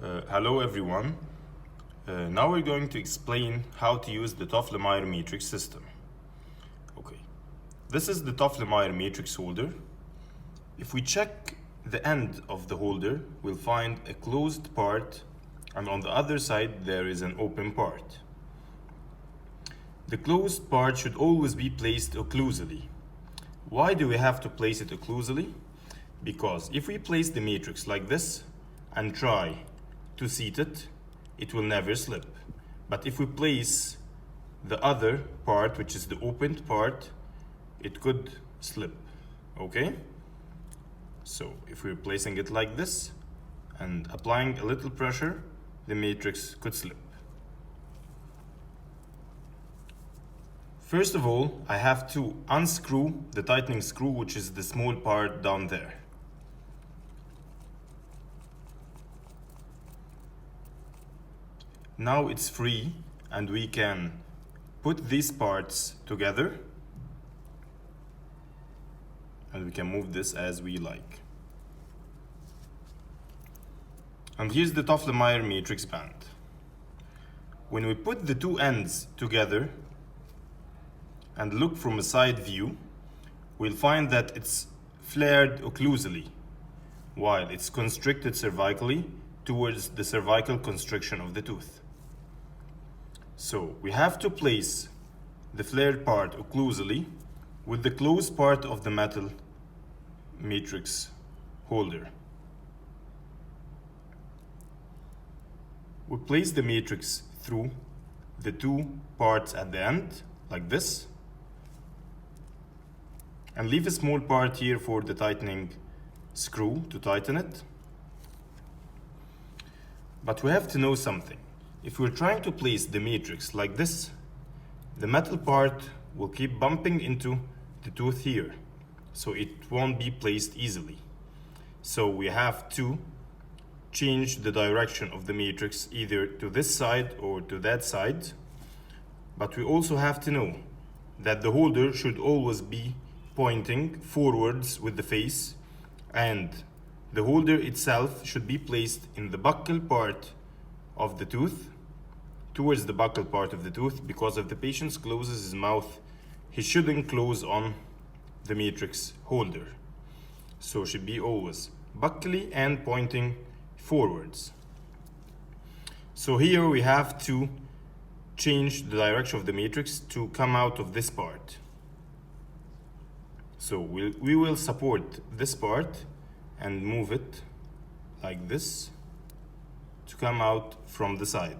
Hello everyone. Now we're going to explain how to use the Tofflemire matrix system. Okay, this is the Tofflemire matrix holder. If we check the end of the holder, we'll find a closed part, and on the other side there is an open part. The closed part should always be placed occlusally. Why do we have to place it occlusally? Because if we place the matrix like this and try to seat it, it will never slip. But if we place the other part, which is the opened part, it could slip. Okay? So if we're placing it like this and applying a little pressure, the matrix could slip. First of all, I have to unscrew the tightening screw, which is the small part down there. Now it's free and we can put these parts together and we can move this as we like. And here's the Tofflemire matrix band. When we put the two ends together and look from a side view, we'll find that it's flared occlusally, while it's constricted cervically towards the cervical constriction of the tooth. So we have to place the flared part occlusally with the closed part of the metal matrix holder. We place the matrix through the two parts at the end, like this, and leave a small part here for the tightening screw to tighten it. But we have to know something. If we're trying to place the matrix like this, the metal part will keep bumping into the tooth here, so it won't be placed easily. So we have to change the direction of the matrix either to this side or to that side. But we also have to know that the holder should always be pointing forwards with the face, and the holder itself should be placed in the buccal part of the tooth, towards the buccal part of the tooth, because if the patient closes his mouth, he shouldn't close on the matrix holder. So it should be always buccally and pointing forwards. So here we have to change the direction of the matrix to come out of this part. So we will support this part and move it like this to come out from the side.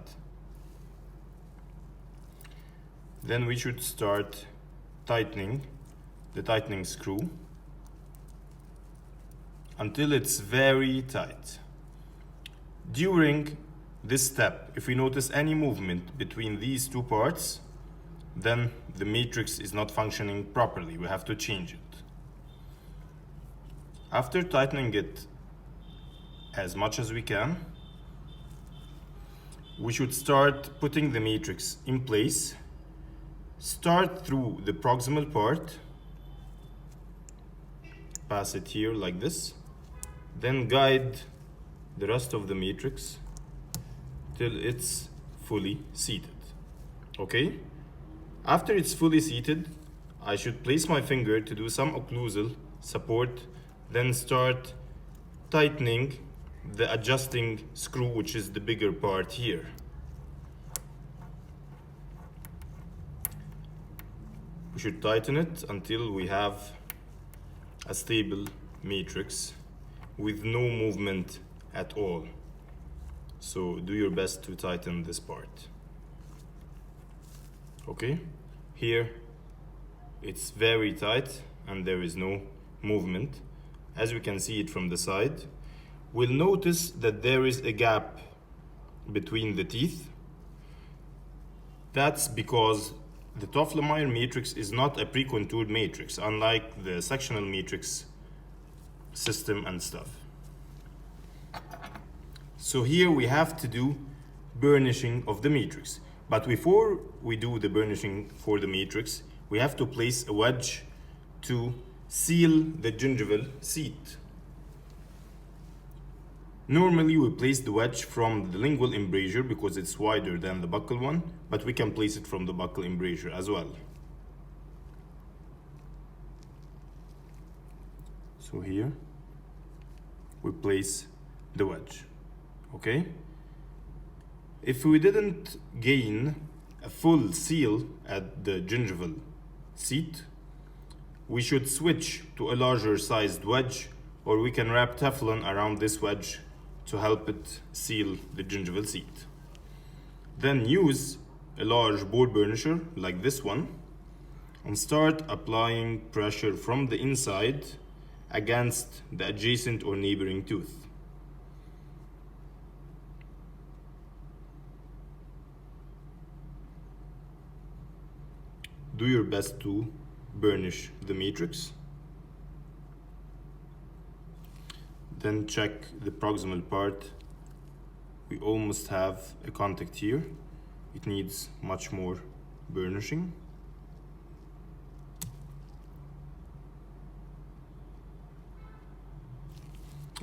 Then we should start tightening the tightening screw until it's very tight. During this step, if we notice any movement between these two parts, then the matrix is not functioning properly. We have to change it. After tightening it as much as we can, we should start putting the matrix in place. Start through the proximal part, pass it here like this, then guide the rest of the matrix till it's fully seated. Okay? After it's fully seated, I should place my finger to do some occlusal support, then start tightening the adjusting screw, which is the bigger part here. We should tighten it until we have a stable matrix with no movement at all. So do your best to tighten this part. Okay, here it's very tight and there is no movement. As we can see it from the side, we'll notice that there is a gap between the teeth. That's because the Tofflemire matrix is not a pre-contoured matrix, unlike the sectional matrix system and stuff. So here we have to do burnishing of the matrix. But before we do the burnishing for the matrix, we have to place a wedge to seal the gingival seat. Normally we place the wedge from the lingual embrasure because it's wider than the buccal one, but we can place it from the buccal embrasure as well. So here we place the wedge, okay? If we didn't gain a full seal at the gingival seat, we should switch to a larger sized wedge, or we can wrap Teflon around this wedge to help it seal the gingival seat. Then use a large board burnisher like this one and start applying pressure from the inside against the adjacent or neighboring tooth. Do your best to burnish the matrix. Then check the proximal part. We almost have a contact here. It needs much more burnishing.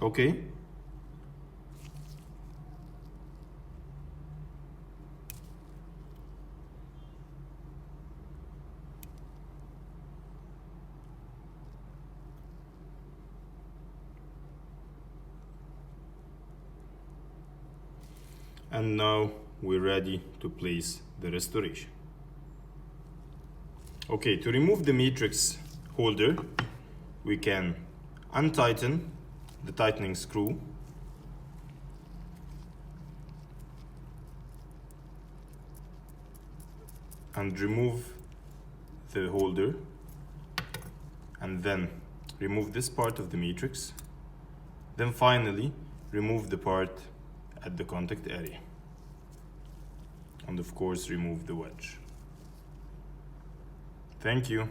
Okay. And now we're ready to place the restoration. Okay, to remove the matrix holder, we can untighten the tightening screw and remove the holder, and then remove this part of the matrix. Then finally remove the part at the contact area, and of course remove the wedge. Thank you.